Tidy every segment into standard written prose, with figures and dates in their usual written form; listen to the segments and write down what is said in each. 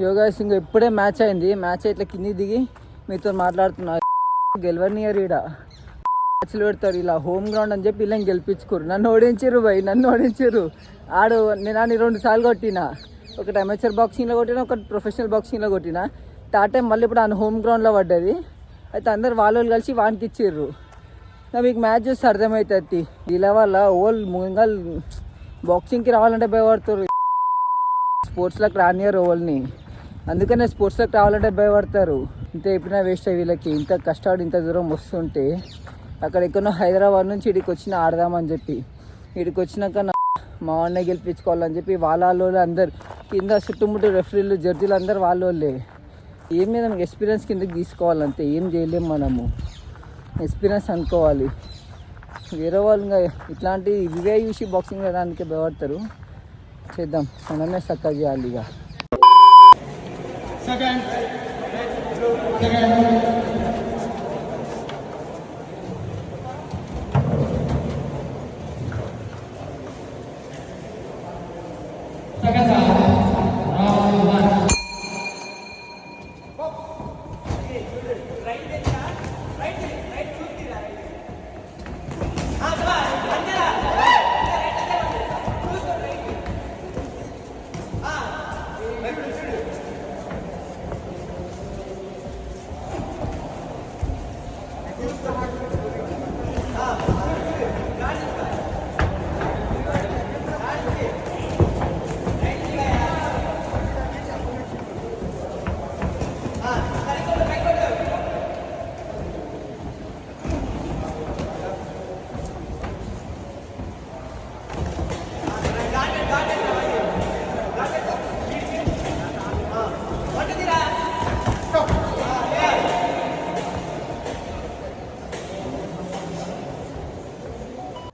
యోగా సింగ్ ఇప్పుడే మ్యాచ్ అయింది. మ్యాచ్ ఇట్లా కిందికి దిగి మీతో మాట్లాడుతున్నా. గెలవనియరు ఈడ మ్యాచ్లు పెడతారు ఇలా హోమ్ గ్రౌండ్ అని చెప్పి వీళ్ళని గెలిపించుకోరు. నన్ను ఓడించారు భయ్, నన్ను ఓడించారు. ఆడు నేను 2 సార్లు కొట్టిన. ఒకటి అమెచర్ బాక్సింగ్లో కొట్టిన, ఒకటి ప్రొఫెషనల్ బాక్సింగ్లో కొట్టిన. థర్డ్ టైం మళ్ళీ ఇప్పుడు ఆయన హోమ్ గ్రౌండ్లో పడ్డది. అయితే అందరు వాళ్ళు కలిసి వానికి ఇచ్చిర్రు. మీకు మ్యాచ్ చూస్తే అర్థమవుతుంది. ఇలా వల్ల ఓల్ ముంగల్ బాక్సింగ్కి రావాలంటే భయపడతారు. స్పోర్ట్స్లోకి రానియరు ఓల్ని. అందుకనే స్పోర్ట్స్లోకి రావాలంటే భయపడతారు. ఇంత చెప్పినా వేస్ట్ అయ్యి వీళ్ళకి. ఇంత కష్టపడి ఇంత దూరం వస్తుంటే అక్కడ ఎక్కడో హైదరాబాద్ నుంచి ఇక్కడికి వచ్చిన ఆడదామని చెప్పి ఇక్కడికి వచ్చినాక మా వాడినే గెలిపించుకోవాలని చెప్పి వాళ్ళు అందరు కింద చుట్టుముట్టు రెఫరీలు జడ్జీలు అందరు వాళ్ళే. ఏం మీద మనకి ఎక్స్పీరియన్స్ కిందకి తీసుకోవాలంతే. ఏం చేయలేము మనము. ఎక్స్పీరియన్స్ అనుకోవాలి. వేరే వాళ్ళు ఇంకా ఇట్లాంటి ఇవే చూసి బాక్సింగ్ వేయడానికి భయపడతారు. చేద్దాం, మనమే చక్కగా చేయాలి. ఇక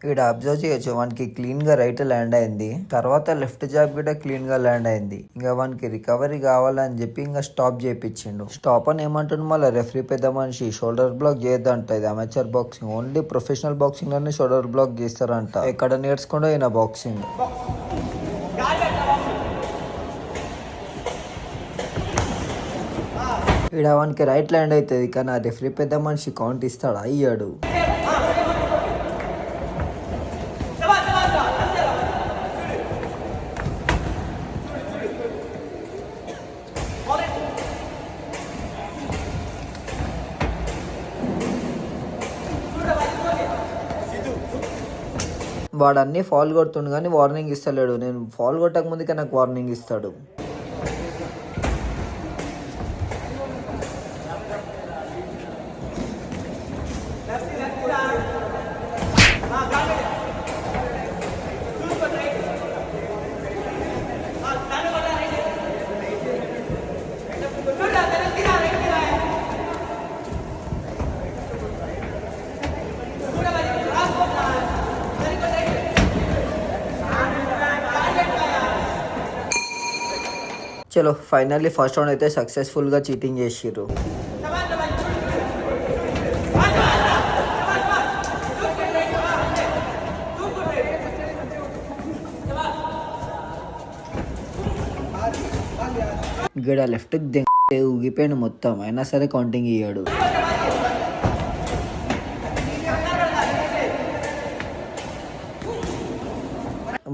ఇక్కడ అబ్జర్వ్ చేయొచ్చు, వానికి క్లీన్ గా రైట్ ల్యాండ్ అయింది. తర్వాత లెఫ్ట్ జాబ్ కూడా క్లీన్ గా ల్యాండ్ అయింది. ఇంకా వానికి రికవరీ కావాలని చెప్పి ఇంకా స్టాప్ చేయించిండు. స్టాప్ అని ఏమంటుండు మళ్ళీ రెఫరీ పెద్ద మనిషి. షోల్డర్ బ్లాక్ చేయొద్దంట. ఇది amateur boxing. Only professional boxing లోనే షోల్డర్ బ్లాక్ చేస్తారంట. ఎక్కడ నేర్చుకుంటూ అయినా బాక్సింగ్. ఇక్కడ వానికి రైట్ ల్యాండ్ అవుతుంది కానీ ఆ రెఫరీ పెద్ద మనిషి కౌంట్ ఇస్తాడా? అయ్యాడు. వాడు అన్నీ ఫాల్ కొడుతుండు కానీ వార్నింగ్ ఇస్తలేడు. నేను ఫాల్ కొట్టక ముందుకే నాకు వార్నింగ్ ఇస్తాడు. చలో ఫైనల్లీ ఫస్ట్ రౌండ్ అయితే సక్సెస్ఫుల్గా చీటింగ్ చేసిర్రు. ఇక్కడ లెఫ్ట్ ఊగిపోయాడు మొత్తం. అయినా సరే కౌంటింగ్ ఇయ్యాడు.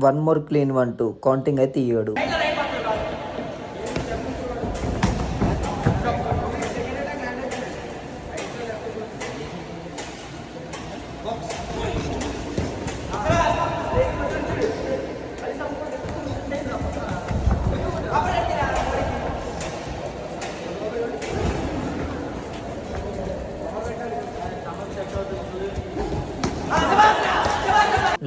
వన్ మోర్ క్లీన్ 1-2 కౌంటింగ్ అయితే ఇయ్యాడు.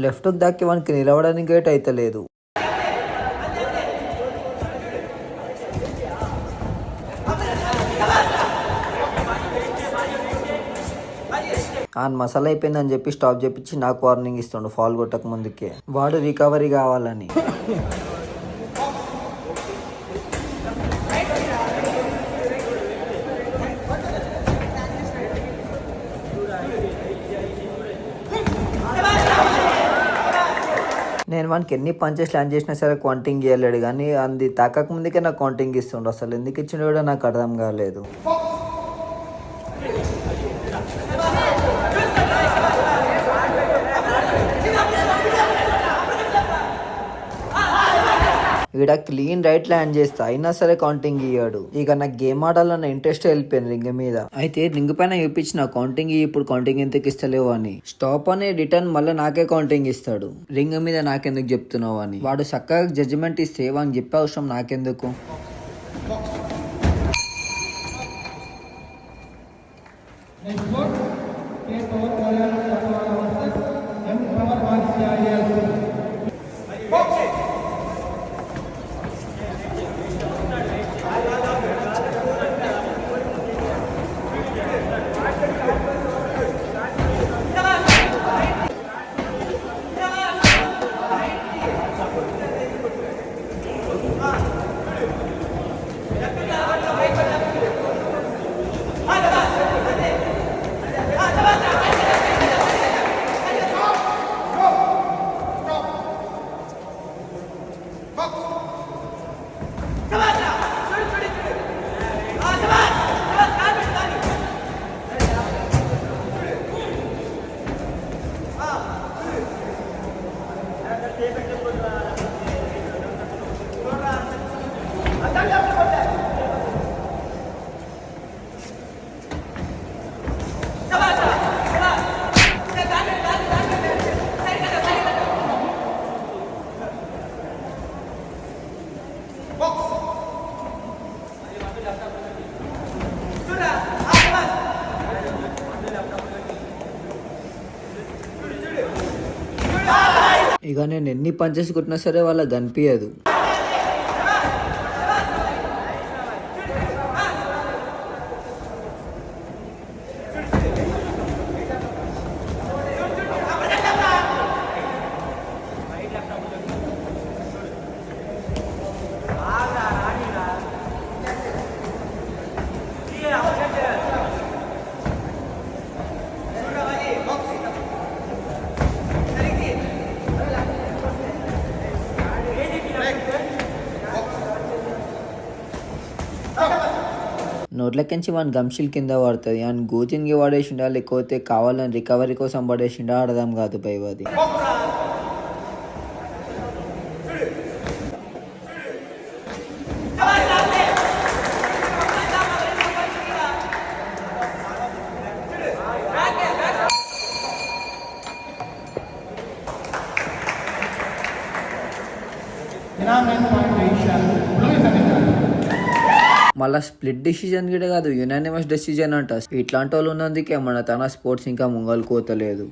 లెఫ్ట్ దాకి వానికి నిలవడానికి గేట్ అయితే లేదు. ఆయన మసాలా అయిపోయిందని చెప్పి స్టాప్ చేపించి నాకు వార్నింగ్ ఇస్తుండు ఫాల్ కొట్టక ముందుకే. వాడు రికవరీ కావాలని. నేను వానికి ఎన్ని పంచెస్ ల్యాండ్ చేసినా సరే కౌంటింగ్ ఇవ్వలేడు, కానీ అది తాకక ముందుకే నాకు కౌంటింగ్ ఇస్తుండు. అసలు ఎందుకు ఇచ్చిండు కూడా నాకు అర్థం కాలేదు. ఈడ క్లీన్ రైట్ ల్యాండ్ చేస్తా అయినా సరే కౌంటింగ్ ఇయ్యాడు. ఇక నాకు గేమ్ ఆడాలన్న ఇంట్రెస్ట్ వెళ్ళిపోయింది రింగ్ మీద. అయితే రింగ్ పైన చూపించిన కౌంటింగ్ ఇప్పుడు కౌంటింగ్ ఎందుకు ఇస్తలేవు అని. స్టాప్ అనే రిటర్న్ మళ్ళీ నాకే కౌంటింగ్ ఇస్తాడు. రింగ్ మీద నాకెందుకు చెప్తున్నావు అని. వాడు చక్కగా జడ్జిమెంట్ ఇస్తే వానికి చెప్పే అవసరం నాకెందుకు. ఇక నేను ఎన్ని పంచెస్ కొట్టినా సరే వాళ్ళకి కనిపించదు. నోట్లకించి వాని గమ్షిల్ కింద పడుతుంది. అని గోచిన్కి పడేసిండా లేకపోతే కావాలని రికవరీ కోసం పడేసిండా అర్థం కాదు పైవది. మళ్ళీ స్ప్లిట్ డిసిజన్ కూడా కాదు, యునానిమస్ డెసిజన్ అంట. ఇట్లాంటి వాళ్ళు ఉన్నందుకే మన తన స్పోర్ట్స్ ఇంకా ముంగలు కోతలేదు.